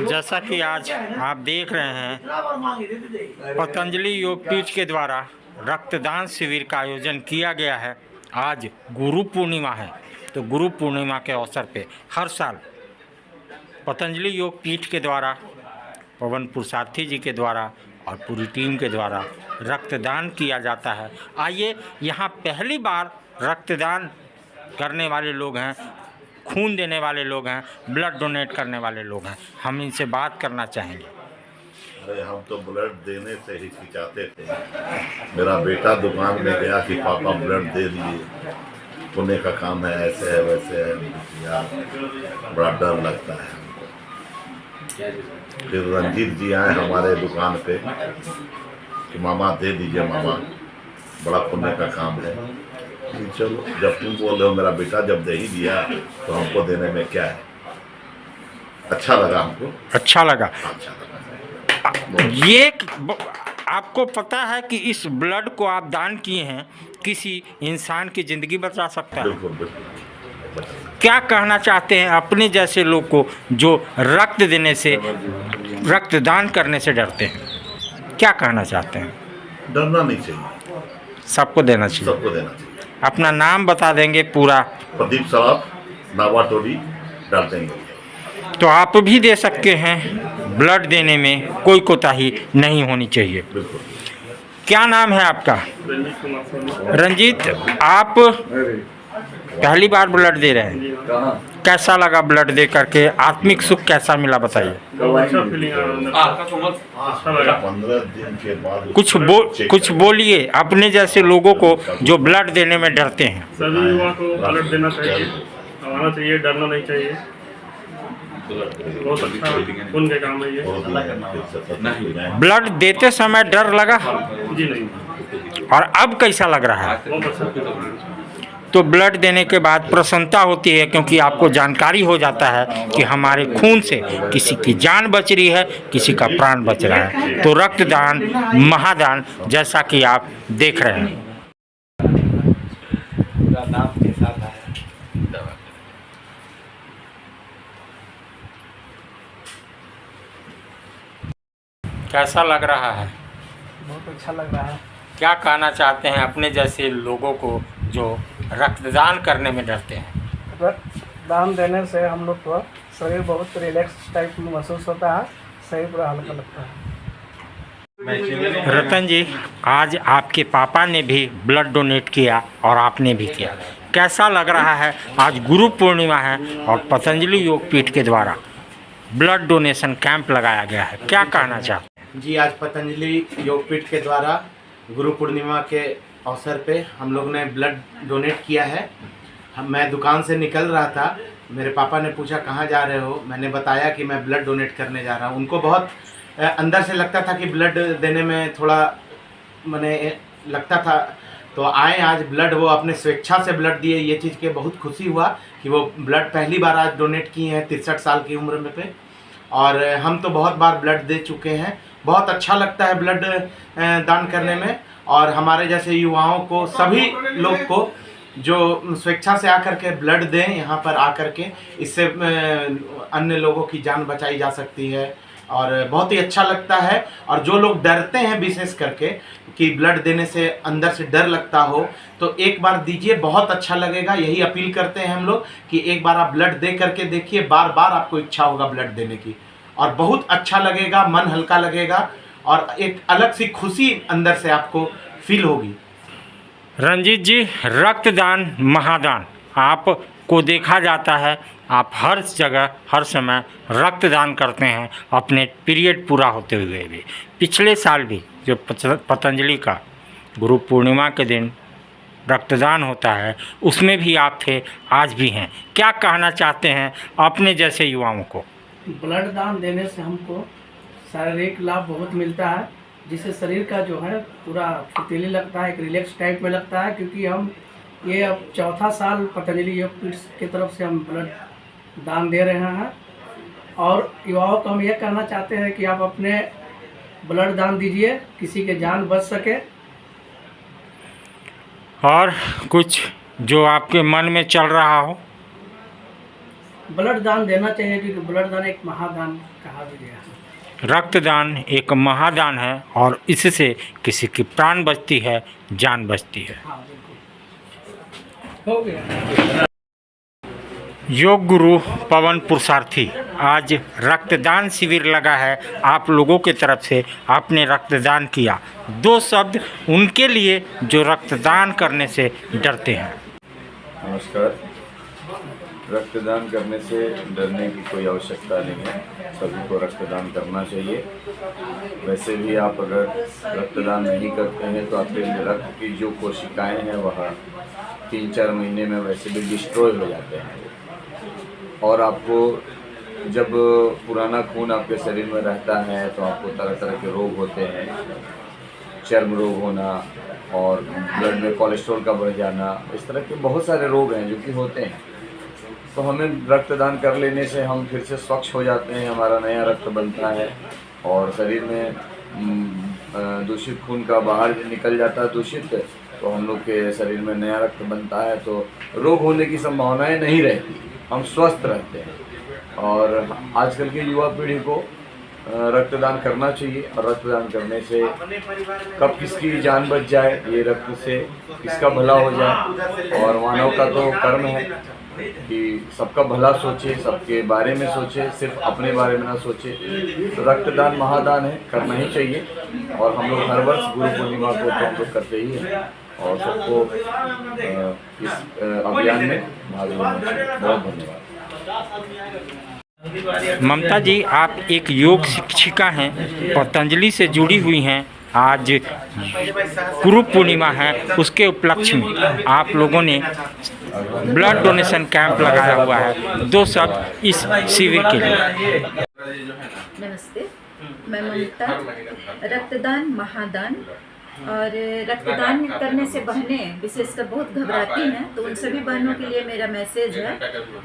जैसा कि आज आप देख रहे हैं, पतंजलि योगपीठ के द्वारा रक्तदान शिविर का आयोजन किया गया है। आज गुरु पूर्णिमा है, तो गुरु पूर्णिमा के अवसर पे हर साल पतंजलि योगपीठ के द्वारा, पवन पुरुषार्थी जी के द्वारा और पूरी टीम के द्वारा रक्तदान किया जाता है। आइए, यहाँ पहली बार रक्तदान करने वाले लोग हैं, खून देने वाले लोग हैं, ब्लड डोनेट करने वाले लोग हैं। हम इनसे बात करना चाहेंगे। अरे हम तो ब्लड देने से हिचकिचाते थे। मेरा बेटा दुकान में गया कि पापा ब्लड दे दिए, पुण्य का काम है, ऐसे है वैसे है, यार बड़ा डर लगता है। फिर रंजीत जी आए हमारे दुकान पे कि मामा दे दीजिए मामा, बड़ा पुण्य का काम है। चलो, जब तुम बोल रहे हो मेरा बेटा जब दे ही दिया तो हमको देने में क्या है। अच्छा लगा हमको, अच्छा लगा। अच्छा लगा। ये आपको पता है कि इस ब्लड को आप दान किए हैं, किसी इंसान की ज़िंदगी बचा सकता है। बिल्कुल बिल्कुल। क्या कहना चाहते हैं अपने जैसे लोग को जो रक्त देने से, रक्तदान करने से डरते हैं? क्या कहना चाहते हैं? डरना नहीं चाहिए, सबको देना चाहिए। सबको देना चाहिए। अपना नाम बता देंगे पूरा? प्रदीप सराफ, नावाटोली, डालटेंगे। तो आप भी दे सकते हैं। ब्लड देने में कोई कोताही नहीं होनी चाहिए। बिल्कुल। क्या नाम है आपका? रंजीत, आप पहली बार ब्लड दे रहे हैं, कैसा लगा ब्लड दे करके? आत्मिक सुख कैसा मिला बताइए? अच्छा फीलिंग आया। 15 दिन के बाद कुछ बोलिए अपने जैसे लोगों को जो ब्लड देने में डरते हैं। सभी युवा को ब्लड देना चाहिए, आना चाहिए, डरना नहीं चाहिए। बहुत अच्छा पुण्य का काम है ये। ब्लड देते समय डर लगा जी नहीं। और अब कैसा लग रहा है? बहुत अच्छा। तो ब्लड देने के बाद प्रसन्नता होती है, क्योंकि आपको जानकारी हो जाता है कि हमारे खून से किसी की जान बच रही है, किसी का प्राण बच रहा है। तो रक्तदान महादान, जैसा कि आप देख रहे हैं। कैसा लग रहा है? बहुत अच्छा लग रहा है। क्या कहना चाहते हैं अपने जैसे लोगों को जो रक्तदान करने में डरते हैं? रक्तदान देने से हम लोग को शरीर बहुत रिलैक्स टाइप में महसूस होता है, शरीर पूरा हल्का लगता है। रतन जी, आज आपके पापा ने भी ब्लड डोनेट किया और आपने भी किया, कैसा लग रहा है? आज गुरु पूर्णिमा है और पतंजलि योगपीठ के द्वारा ब्लड डोनेशन कैंप लगाया गया है, क्या कहना चाहते हैं? जी, आज पतंजलि योगपीठ के द्वारा गुरु पूर्णिमा के अवसर पे हम लोग ने ब्लड डोनेट किया है। मैं दुकान से निकल रहा था, मेरे पापा ने पूछा कहाँ जा रहे हो, मैंने बताया कि मैं ब्लड डोनेट करने जा रहा हूँ। उनको बहुत अंदर से लगता था कि ब्लड देने में थोड़ा मैंने लगता था, तो आए आज ब्लड, वो अपने स्वेच्छा से ब्लड दिए। ये चीज़ के बहुत खुशी हुआ कि वो ब्लड पहली बार आज डोनेट किए हैं 63 साल की उम्र में पे। और हम तो बहुत बार ब्लड दे चुके हैं, बहुत अच्छा लगता है ब्लड दान करने में। और हमारे जैसे युवाओं को, सभी लोग को जो स्वेच्छा से आकर के ब्लड दें यहाँ पर आकर के, इससे अन्य लोगों की जान बचाई जा सकती है और बहुत ही अच्छा लगता है। और जो लोग डरते हैं विशेष करके कि ब्लड देने से अंदर से डर लगता हो, तो एक बार दीजिए, बहुत अच्छा लगेगा। यही अपील करते हैं हम लोग कि एक बार आप ब्लड दे करके देखिए, बार बार आपको इच्छा होगा ब्लड देने की और बहुत अच्छा लगेगा, मन हल्का लगेगा और एक अलग सी खुशी अंदर से आपको फील होगी। रंजीत जी, रक्तदान महादान आपको देखा जाता है, आप हर जगह हर समय रक्तदान करते हैं, अपने पीरियड पूरा होते हुए भी। पिछले साल भी जो पतंजलि का गुरु पूर्णिमा के दिन रक्तदान होता है, उसमें भी आप थे, आज भी हैं। क्या कहना चाहते हैं अपने जैसे युवाओं को? ब्लड दान देने से हमको शारीरिक लाभ बहुत मिलता है, जिससे शरीर का जो है पूरा फुर्तीली लगता है, एक रिलैक्स टाइप में लगता है। क्योंकि हम ये अब चौथा साल पतंजलि योगपीठ की तरफ से हम ब्लड दान दे रहे हैं। और युवाओं को हम ये कहना चाहते हैं कि आप अपने ब्लड दान दीजिए, किसी के जान बच सके। और कुछ जो आपके मन में चल रहा हो? ब्लड दान देना चाहिए, क्योंकि ब्लड दान एक महादान कहा भी गया है। रक्तदान एक महादान है और इससे किसी की प्राण बचती है, जान बचती है। हाँ बिल्कुल, हो गया। योग गुरु पवन पुरुषार्थी, आज रक्तदान शिविर लगा है। आप लोगों की तरफ से आपने रक्तदान किया। 2 शब्द उनके लिए जो रक्तदान करने से डरते हैं। नमस्कार। रक्तदान करने से डरने की कोई आवश्यकता नहीं है, सभी को रक्तदान करना चाहिए। वैसे भी आप अगर रक्तदान नहीं करते हैं तो आपके रक्त की जो कोशिकाएं हैं वह 3-4 महीने में वैसे भी डिस्ट्रॉय हो जाते हैं, और आपको जब पुराना खून आपके शरीर में रहता है तो आपको तरह तरह के रोग होते हैं, चर्म रोग होना और ब्लड में कोलेस्ट्रॉल का बढ़ जाना, इस तरह के बहुत सारे रोग हैं जो कि होते हैं। तो हमें रक्तदान कर लेने से हम फिर से स्वच्छ हो जाते हैं, हमारा नया रक्त बनता है और शरीर में दूषित खून का बाहर निकल जाता है दूषित, तो हम लोग के शरीर में नया रक्त बनता है, तो रोग होने की संभावनाएं नहीं रहती, हम स्वस्थ रहते हैं। और आजकल की युवा पीढ़ी को रक्तदान करना चाहिए, और रक्तदान करने से कब किसकी जान बच जाए, ये रक्त से किसका भला हो जाए। और मानव का तो कर्म है कि सबका भला सोचे, सबके बारे में सोचे, सिर्फ अपने बारे में ना सोचे। तो रक्तदान महादान है, करना ही चाहिए। और हम लोग हर वर्ष गुरु पूर्णिमा को तो हम लोग करते ही हैं, और सबको इस अभियान में भाग लेना चाहिए। बहुत धन्यवाद। ममता जी, आप एक योग शिक्षिका हैं, पतंजलि से जुड़ी हुई हैं। आज गुरु पूर्णिमा है, उसके उपलक्ष्य में आप लोगों ने ब्लड डोनेशन कैंप लगाया हुआ है। 2 शब्द इस शिविर के लिए। नमस्ते, मैं ममता। रक्तदान महादान, और रक्तदान करने से बहनें विशेषकर बहुत घबराती हैं, तो उन सभी बहनों के लिए मेरा मैसेज है,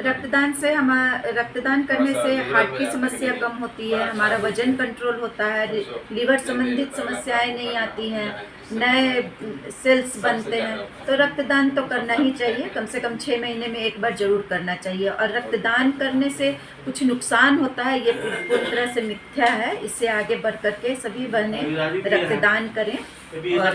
रक्तदान करने से हार्ट की समस्या कम होती है, हमारा वजन कंट्रोल होता है, लीवर संबंधित समस्याएं नहीं आती हैं, नए सेल्स बनते हैं। तो रक्तदान तो करना ही चाहिए, कम से कम 6 महीने में एक बार जरूर करना चाहिए। और रक्तदान करने से कुछ नुकसान होता है, ये पूरी तरह से मिथ्या है। इससे आगे बढ़ करके सभी बहनें रक्तदान करें। और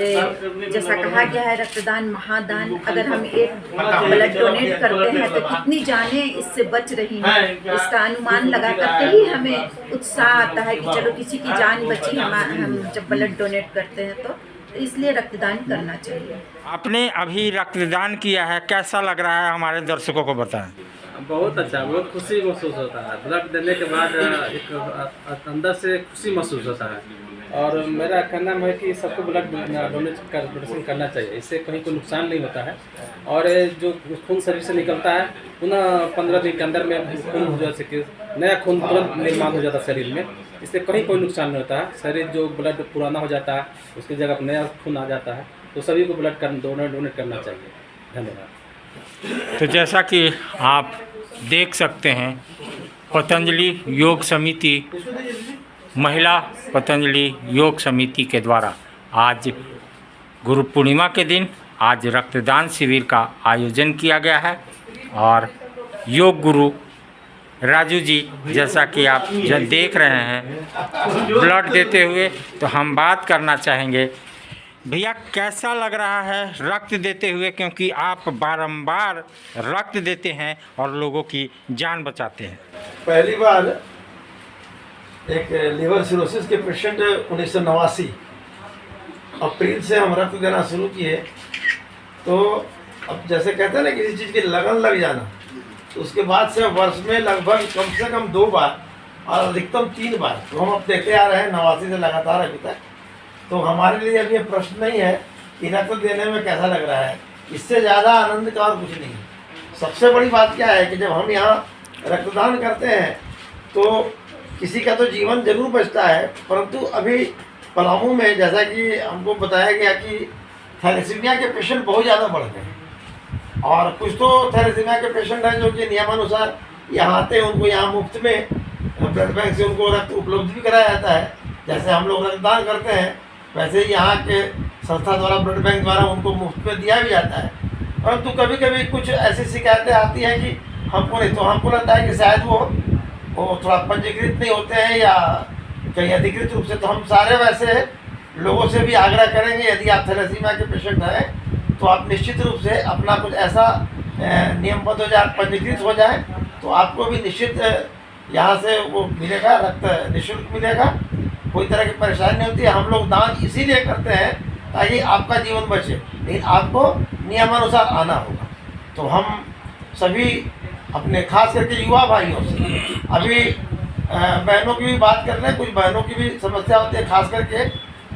जैसा कहा गया है, रक्तदान महादान, अगर हम एक ब्लड डोनेट करते हैं तो कितनी जानें इससे बच रही हैं, इसका अनुमान लगा करके ही हमें उत्साह आता है कि चलो किसी की जान बची हम जब ब्लड डोनेट करते हैं। तो इसलिए रक्तदान करना चाहिए। आपने अभी रक्तदान किया है, कैसा लग रहा है, हमारे दर्शकों को बताएं। बहुत अच्छा, बहुत खुशी महसूस होता है। ब्लड देने के बाद एक अंदर से खुशी महसूस होता है। और मेरा कहना है कि सबको ब्लड डोनेशन करना चाहिए, इससे कहीं कोई नुकसान नहीं होता है। और जो खून शरीर से निकलता है पुनः 15 दिन के अंदर में खून हो जाता है, नया खून तुरंत निर्माण हो जाता है शरीर में, इससे कहीं कोई नुकसान नहीं होता है। शरीर जो ब्लड पुराना हो जाता है उसकी जगह पर नया खून आ जाता है। तो सभी को ब्लड डोनेट करना चाहिए। धन्यवाद। तो जैसा कि आप देख सकते हैं, पतंजलि योग समिति, महिला पतंजलि योग समिति के द्वारा आज गुरु पूर्णिमा के दिन आज रक्तदान शिविर का आयोजन किया गया है। और योग गुरु राजू जी, जैसा कि आप जब देख रहे हैं ब्लड देते हुए, तो हम बात करना चाहेंगे, भैया कैसा लग रहा है रक्त देते हुए, क्योंकि आप बारंबार रक्त देते हैं और लोगों की जान बचाते हैं। पहली बार एक लीवर सिरोसिस के पेशेंट 1989 अप्रैल से हम रक्त देना शुरू किए। तो अब जैसे कहते हैं ना, किसी चीज़ की लगन लग जाना, तो उसके बाद से वर्ष में लगभग कम से कम 2 बार और अधिकतम 3 बार तो हम अब देते आ रहे हैं 89 से लगातार अभी तक। तो हमारे लिए अब ये प्रश्न नहीं है कि रक्त देने में कैसा लग रहा है, इससे ज़्यादा आनंद का और कुछ नहीं है। सबसे बड़ी बात क्या है कि जब हम यहाँ रक्तदान करते हैं तो किसी का तो जीवन जरूर बचता है, परंतु अभी पलामू में जैसा कि हमको बताया गया कि थैलेसीमिया के पेशेंट बहुत ज़्यादा बढ़ गए हैं। और कुछ तो थैलेसीमिया के पेशेंट हैं जो कि नियमानुसार यहाँ आते हैं, उनको यहाँ मुफ्त में ब्लड बैंक से उनको रक्त उपलब्ध भी कराया जाता है। जैसे हम लोग रक्तदान करते हैं वैसे ही यहाँ के संस्था द्वारा, ब्लड बैंक द्वारा उनको मुफ्त में दिया भी जाता है। परंतु कभी कभी कुछ ऐसी शिकायतें आती हैं कि हमको नहीं, तो हमको लगता है कि शायद वो थोड़ा पंजीकृत नहीं होते हैं या कहीं अधिकृत रूप से। तो हम सारे वैसे लोगों से भी आग्रह करेंगे, यदि आप थैलेसीमिया के पेशेंट हैं तो आप निश्चित रूप से अपना कुछ ऐसा नियमबद्ध हो जाए, पंजीकृत हो जाए, तो आपको भी निश्चित यहाँ से वो मिलेगा, रक्त निःशुल्क मिलेगा, कोई तरह की परेशानी नहीं होती है। हम लोग दान इसीलिए करते हैं ताकि आपका जीवन बचे, लेकिन आपको नियमानुसार आना होगा। तो हम सभी अपने खास करके युवा भाइयों से, अभी बहनों की भी बात कर रहे हैं, कुछ बहनों की भी समस्या होती है, खास करके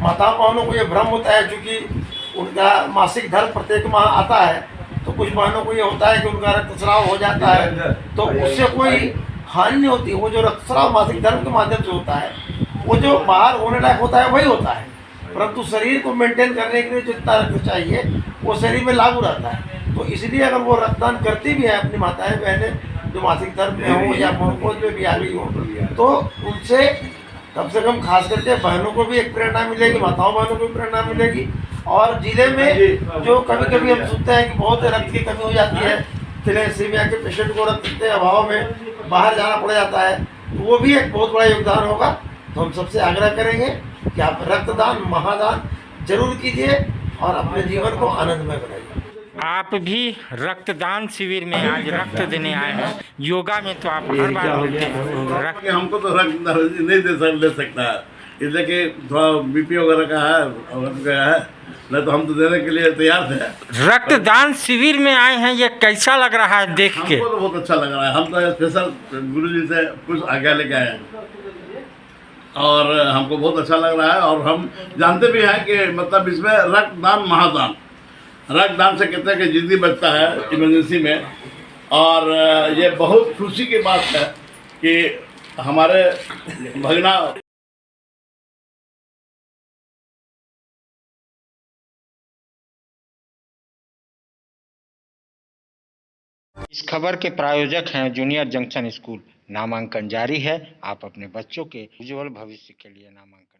माताओं बहनों को ये भ्रम होता है, क्योंकि उनका मासिक धर्म प्रत्येक माह आता है, तो कुछ बहनों को ये होता है कि उनका रक्तस्राव हो जाता है, तो उससे कोई हानि नहीं होती। वो जो रक्तस्राव मासिक धर्म के माध्यम से होता है, वो जो बाहर होने लायक होता है वही होता है, परंतु शरीर को मेंटेन करने के लिए जो इतना रक्त चाहिए वो शरीर में लागू रहता है। तो इसलिए अगर वो रक्तदान करती भी है अपनी माताएं बहनें जो मासिक धर्म में हो या मोनोपोज में भी आ गई हो, तो उनसे कम से कम खास करके बहनों को भी एक प्रेरणा मिलेगी, माताओं बहनों को भी प्रेरणा मिलेगी। और जिले में जो कभी कभी हम सुनते हैं कि बहुत रक्त की कमी हो जाती है, थैलेसीमिया के पेशेंट को रक्त के अभाव में बाहर जाना पड़ जाता है, तो वो भी एक बहुत बड़ा योगदान होगा। तो हम सबसे आग्रह करेंगे कि आप रक्तदान महादान जरूर कीजिए और अपने जीवन को आनंदमय बनाइए। आप भी रक्तदान शिविर में आज रक्त देने आए हैं। योगा में तो आप हर बार होते हैं रक्त। कि हमको तो रक्त नहीं ले सकता है, इसलिए कि थोड़ा बीपी वगैरह का है नहीं तो हम तो देने के लिए तैयार थे। रक्तदान शिविर में आए हैं, ये कैसा लग रहा है देख के? हमको तो बहुत अच्छा लग रहा है। हम तो स्पेशल गुरु जी से कुछ आज्ञा लेके आए हैं और हमको बहुत अच्छा लग रहा है। और हम जानते भी हैं कि मतलब इसमें रक्तदान महादान, रक्तदान से कहते हैं कि जिंदगी बचता है इमरजेंसी में। और ये बहुत खुशी की बात है कि हमारे भगना इस खबर के प्रायोजक हैं जूनियर जंक्शन स्कूल। नामांकन जारी है, आप अपने बच्चों के उज्जवल भविष्य के लिए नामांकन